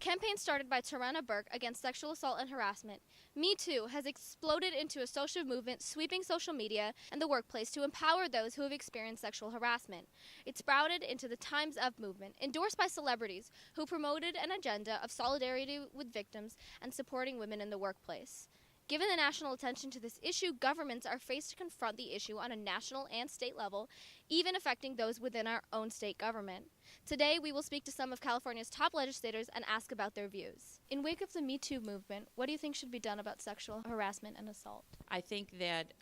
campaign started by Tarana Burke against sexual assault and harassment, Me Too has exploded into a social movement sweeping social media and the workplace to empower those who have experienced sexual harassment. It sprouted into the Time's Up movement, endorsed by celebrities who promoted an agenda of solidarity with victims and supporting women in the workplace. Given the national attention to this issue, governments are faced to confront the issue on a national and state level, even affecting those within our own state government. Today, we will speak to some of California's top legislators and ask about their views. In wake of the Me Too movement, what do you think should be done about sexual harassment and assault? I think that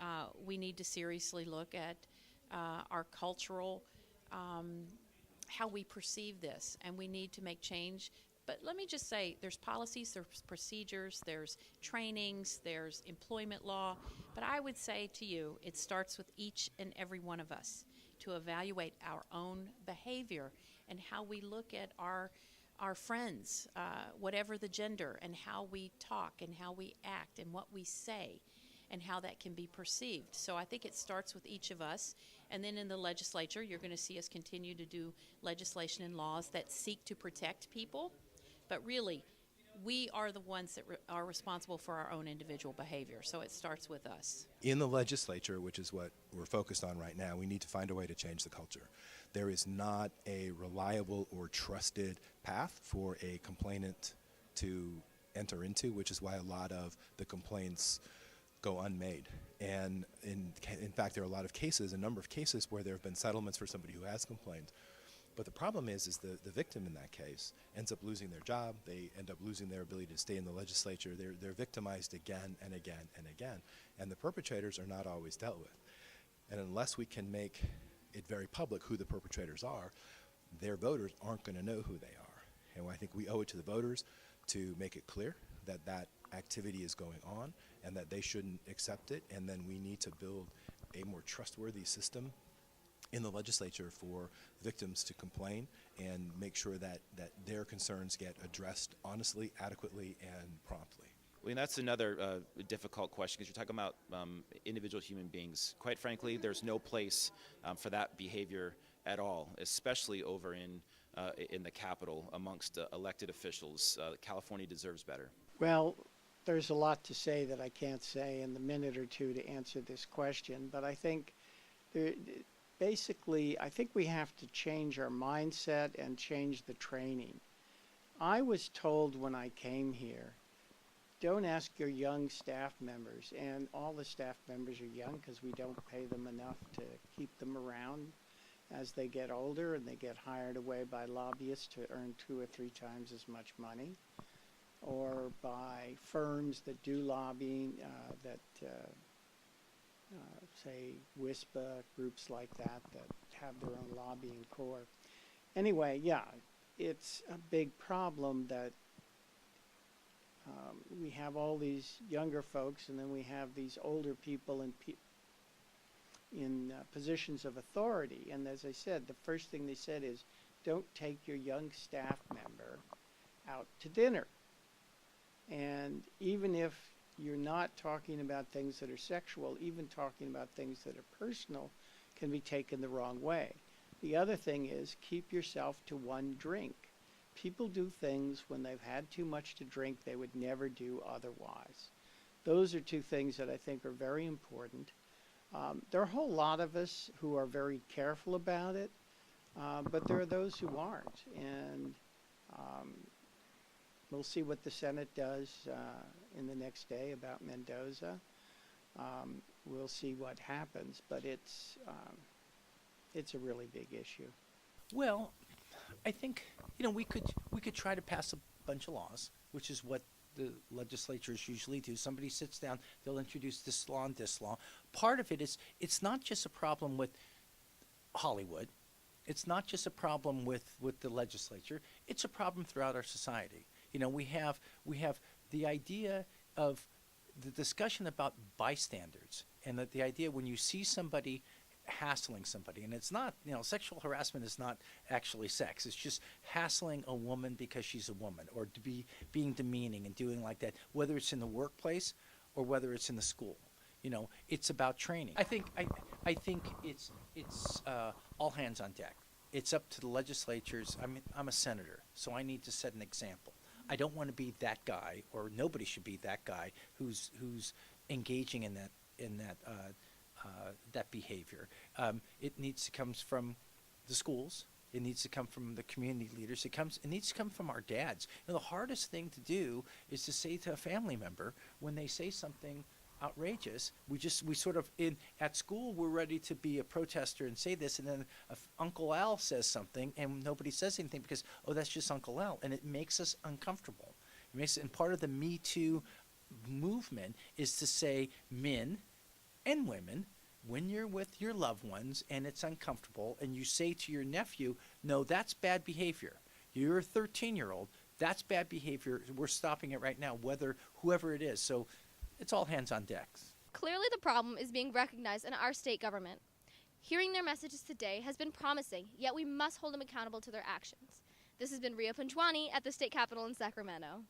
we need to seriously look at our cultural, how we perceive this, and we need to make change. But let me just say, there's policies, there's procedures, there's trainings, there's employment law. But I would say to you, it starts with each and every one of us to evaluate our own behavior and how we look at our friends, whatever the gender, and how we talk and how we act and what we say and how that can be perceived. So I think it starts with each of us. And then in the legislature, you're going to see us continue to do legislation and laws that seek to protect people. But really, we are the ones that are responsible for our own individual behavior. So it starts with us. In the legislature, which is what we're focused on right now, we need to find a way to change the culture. There is not a reliable or trusted path for a complainant to enter into, which is why a lot of the complaints go unmade. And in fact, there are a lot of cases, a number of cases where there have been settlements for somebody who has complained. But the problem is the victim in that case ends up losing their job. They end up losing their ability to stay in the legislature. They're victimized again and again and again. And the perpetrators are not always dealt with. And unless we can make it very public who the perpetrators are, their voters aren't going to know who they are. And I think we owe it to the voters to make it clear that that activity is going on and that they shouldn't accept it. And then we need to build a more trustworthy system in the legislature for victims to complain and make sure that their concerns get addressed honestly, adequately, and promptly. Well, and that's another difficult question because you're talking about individual human beings. Quite frankly, there's no place for that behavior at all, especially over in the Capitol amongst elected officials. California deserves better. Well, there's a lot to say that I can't say in the minute or two to answer this question, but I think basically, I think we have to change our mindset and change the training. I was told when I came here, don't ask your young staff members, and all the staff members are young because we don't pay them enough to keep them around as they get older and they get hired away by lobbyists to earn 2 or 3 times as much money, or by firms that do lobbying, say WISPA, groups like that have their own lobbying corps. Anyway, yeah, it's a big problem that we have all these younger folks and then we have these older people in positions of authority. And as I said, the first thing they said is, don't take your young staff member out to dinner. And even if you're not talking about things that are sexual, even talking about things that are personal can be taken the wrong way. The other thing is keep yourself to 1 drink. People do things when they've had too much to drink they would never do otherwise. Those are 2 things that I think are very important. There are a whole lot of us who are very careful about it, but there are those who aren't. And we'll see what the Senate does in the next day about Mendoza. We'll see what happens, but it's a really big issue. Well, I think we could try to pass a bunch of laws, which is what the legislatures usually do. Somebody sits down, they'll introduce this law and this law. Part of it is it's not just a problem with Hollywood. It's not just a problem with the legislature. It's a problem throughout our society. We have the idea of the discussion about bystanders, and that the idea when you see somebody hassling somebody, and it's not, sexual harassment is not actually sex. It's just hassling a woman because she's a woman, or to be being demeaning and doing like that, whether it's in the workplace or whether it's in the school. It's about training. I think it's all hands on deck. It's up to the legislatures. I'm a senator, so I need to set an example. I don't want to be that guy, or nobody should be that guy who's engaging in that behavior. It needs to come from the schools. It needs to come from the community leaders. It needs to come from our dads. The hardest thing to do is to say to a family member when they say something outrageous. We sort of at school we're ready to be a protester and say this, and then Uncle Al says something and nobody says anything because that's just Uncle Al, and it makes us uncomfortable. And part of the Me Too movement is to say, men and women, when you're with your loved ones and it's uncomfortable and you say to your nephew, no, that's bad behavior. You're a 13-year-old. That's bad behavior. We're stopping it right now, whoever it is. So it's all hands on deck. Clearly the problem is being recognized in our state government. Hearing their messages today has been promising, yet we must hold them accountable to their actions. This has been Ria Panjwani at the State Capitol in Sacramento.